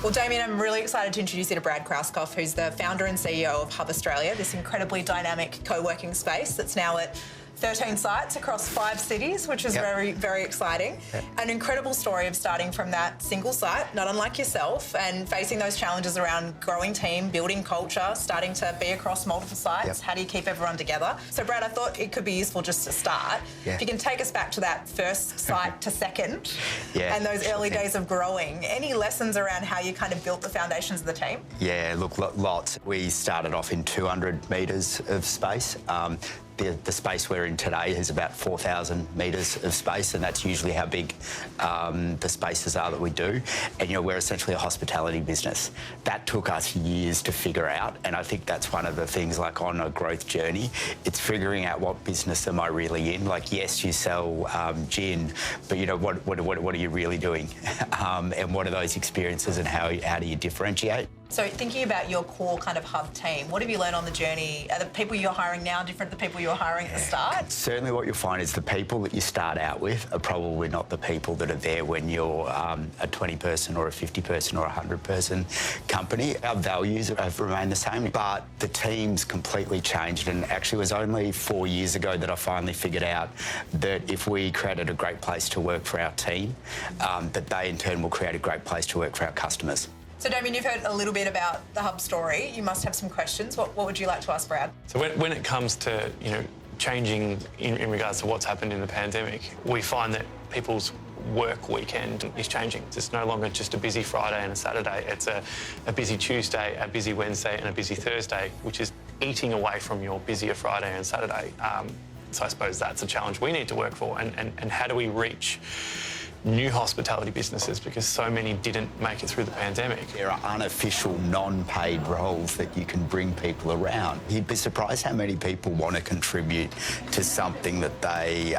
Well, Damien, I'm really excited to introduce you to Brad Krauskopf, who's the founder and CEO of Hub Australia, this incredibly dynamic co-working space that's now at 13 sites across 5 cities, which is very, very exciting. An incredible story of starting from that single site, not unlike yourself, and facing those challenges around growing team, building culture, starting to be across multiple sites. How do you keep everyone together? So, Brad, I thought it could be useful just to start. If you can take us back to that first site to second and those early days of growing. Any lessons around how you kind of built the foundations of the team? Yeah, look, lots. We started off in 200 metres of space. The space we're in today is about 4,000 metres of space, and that's usually how big the spaces are that we do. And, you know, we're essentially a hospitality business. That took us years to figure out, and I think that's one of the things, like, on a growth journey. It's figuring out what business am I really in. Like, yes, you sell gin, but, you know, what are you really doing? And what are those experiences, and how do you differentiate? So thinking about your core kind of hub team, what have you learned on the journey? Are the people you're hiring now different to the people you were hiring at the start? Certainly what you'll find is the people that you start out with are probably not the people that are there when you're a 20-person or a 50-person or a 100-person company. Our values have remained the same, but the team's completely changed, and actually it was only 4 years ago that I finally figured out that if we created a great place to work for our team, that they in turn will create a great place to work for our customers. So, Damien, you've heard a little bit about the Hub story. You must have some questions. What would you like to ask Brad? So when it comes to, you know, changing in regards to what's happened in the pandemic, we find that people's work weekend is changing. It's no longer just a busy Friday and a Saturday. It's a busy Tuesday, a busy Wednesday and a busy Thursday, which is eating away from your busier Friday and Saturday. So I suppose that's a challenge we need to work for. And how do we reach new hospitality businesses, because so many didn't make it through the pandemic? There are unofficial, non-paid roles that you can bring people around. You'd be surprised how many people want to contribute to something that they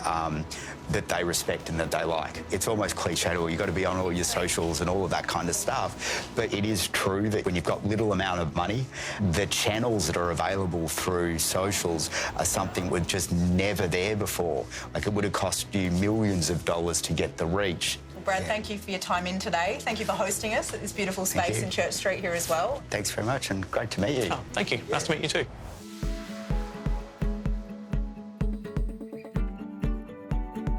respect and that they like. It's almost cliche, or you've got to be on all your socials and all of that kind of stuff. But it is true that when you've got little amount of money, the channels that are available through socials are something that were just never there before. Like, it would have cost you millions of dollars to get the reach. Well, Brad, thank you for your time in today. Thank you for hosting us at this beautiful space in Church Street here as well. Thanks very much, and great to meet you. Oh, thank you. Nice to meet you too.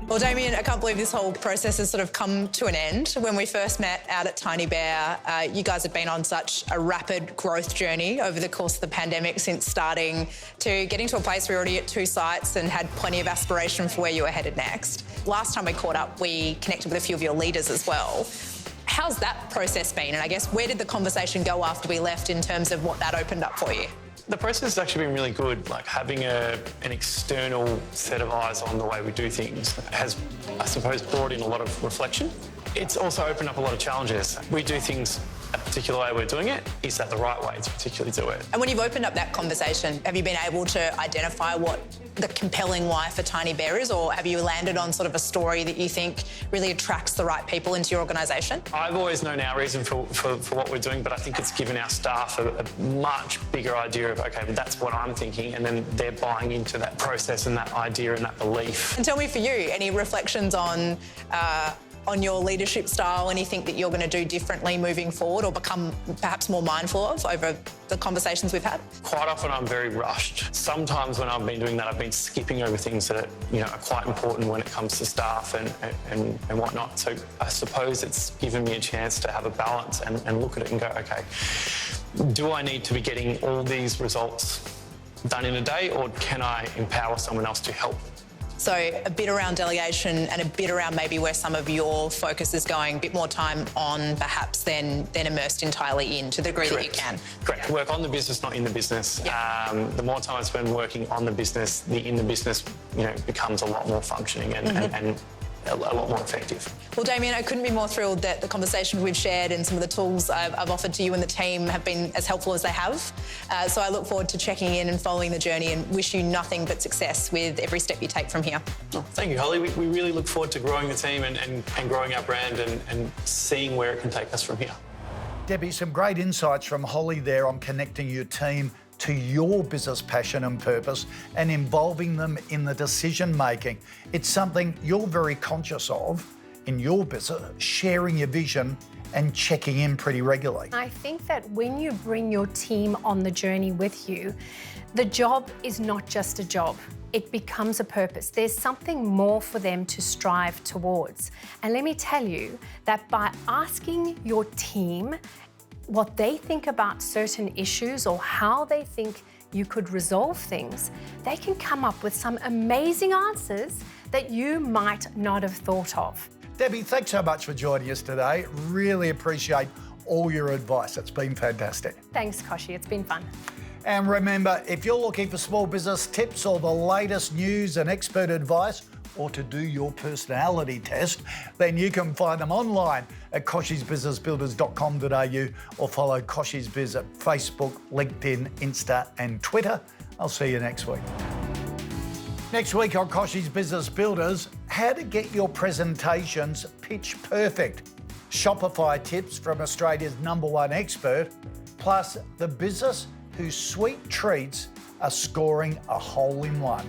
Well, Damien, I can't believe this whole process has sort of come to an end. When we first met out at Tiny Bear, you guys have been on such a rapid growth journey over the course of the pandemic, since starting to getting to a place where you're already at 2 sites and had plenty of aspiration for where you were headed next. Last time we caught up, we connected with a few of your leaders as well. How's that process been? And I guess, where did the conversation go after we left in terms of what that opened up for you? The process has actually been really good. Like, having an external set of eyes on the way we do things has, I suppose, brought in a lot of reflection. It's also opened up a lot of challenges. We do things a particular way we're doing it. Is that the right way to particularly do it? And when you've opened up that conversation, have you been able to identify what the compelling why for Tiny Bear is, or have you landed on sort of a story that you think really attracts the right people into your organisation? I've always known our reason for what we're doing, but I think it's given our staff a much bigger idea of, OK, that's what I'm thinking, and then they're buying into that process and that idea and that belief. And tell me, for you, any reflections on your leadership style, anything that you're going to do differently moving forward, or become perhaps more mindful of over the conversations we've had? Quite often I'm very rushed. Sometimes when I've been doing that, I've been skipping over things that are, you know, are quite important when it comes to staff and whatnot. So I suppose it's given me a chance to have a balance and look at it and go, OK, do I need to be getting all these results done in a day, or can I empower someone else to help? So a bit around delegation, and a bit around maybe where some of your focus is going, a bit more time on perhaps than immersed entirely in, to the degree that you can. Correct. Work on the business, not in the business. The more time I spend working on the business, the in the business, you know, becomes a lot more functioning and a lot more effective. Well, Damien, I couldn't be more thrilled that the conversations we've shared and some of the tools I've offered to you and the team have been as helpful as they have. So I look forward to checking in and following the journey, and wish you nothing but success with every step you take from here. Oh, thank you, Holly. We really look forward to growing the team and growing our brand and seeing where it can take us from here. Debbie, some great insights from Holly there on connecting your team to your business passion and purpose and involving them in the decision making. It's something you're very conscious of in your business, sharing your vision and checking in pretty regularly? I think that when you bring your team on the journey with you, the job is not just a job. It becomes a purpose. There's something more for them to strive towards. And let me tell you that by asking your team what they think about certain issues or how they think you could resolve things, they can come up with some amazing answers that you might not have thought of. Debbie, thanks so much for joining us today. Really appreciate all your advice. It's been fantastic. Thanks, Kochie. It's been fun. And remember, if you're looking for small business tips or the latest news and expert advice, or to do your personality test, then you can find them online at kochiesbusinessbuilders.com.au or follow Kochie's Biz at Facebook, LinkedIn, Insta and Twitter. I'll see you next week. Next week on Kochie's Business Builders, how to get your presentations pitch perfect. Shopify tips from Australia's #1 expert, plus the business whose sweet treats are scoring a hole in one.